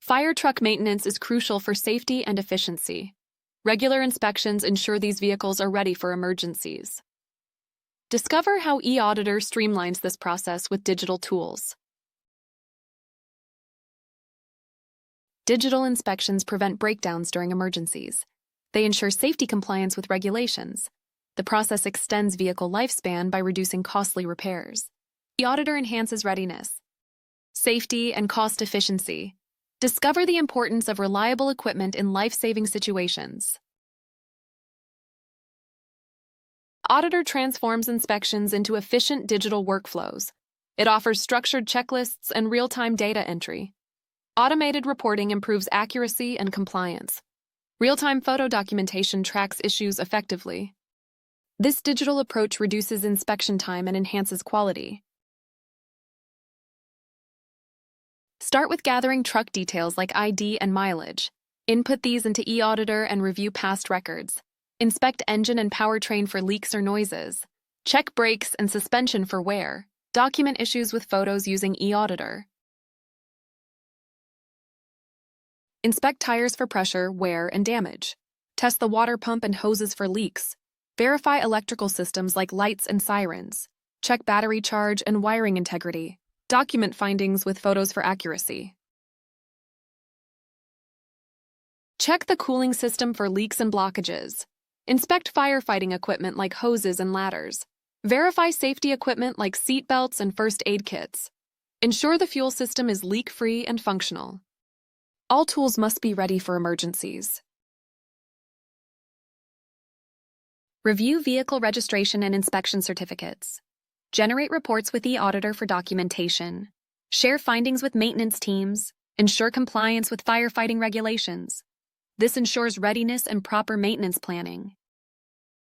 Fire truck maintenance is crucial for safety and efficiency. Regular inspections ensure these vehicles are ready for emergencies. Discover how eAuditor streamlines this process with digital tools. Digital inspections prevent breakdowns during emergencies. They ensure safety compliance with regulations. The process extends vehicle lifespan by reducing costly repairs. eAuditor enhances readiness, safety, and cost efficiency. Discover the importance of reliable equipment in life-saving situations. eAuditor transforms inspections into efficient digital workflows. It offers structured checklists and real-time data entry. Automated reporting improves accuracy and compliance. Real-time photo documentation tracks issues effectively. This digital approach reduces inspection time and enhances quality. Start with gathering truck details like ID and mileage. Input these into eAuditor and review past records. Inspect engine and powertrain for leaks or noises. Check brakes and suspension for wear. Document issues with photos using eAuditor. Inspect tires for pressure, wear, and damage. Test the water pump and hoses for leaks. Verify electrical systems like lights and sirens. Check battery charge and wiring integrity. Document findings with photos for accuracy. Check the cooling system for leaks and blockages. Inspect firefighting equipment like hoses and ladders. Verify safety equipment like seat belts and first aid kits. Ensure the fuel system is leak-free and functional. All tools must be ready for emergencies. Review vehicle registration and inspection certificates. Generate reports with eAuditor for documentation. Share findings with maintenance teams. Ensure compliance with firefighting regulations. This ensures readiness and proper maintenance planning.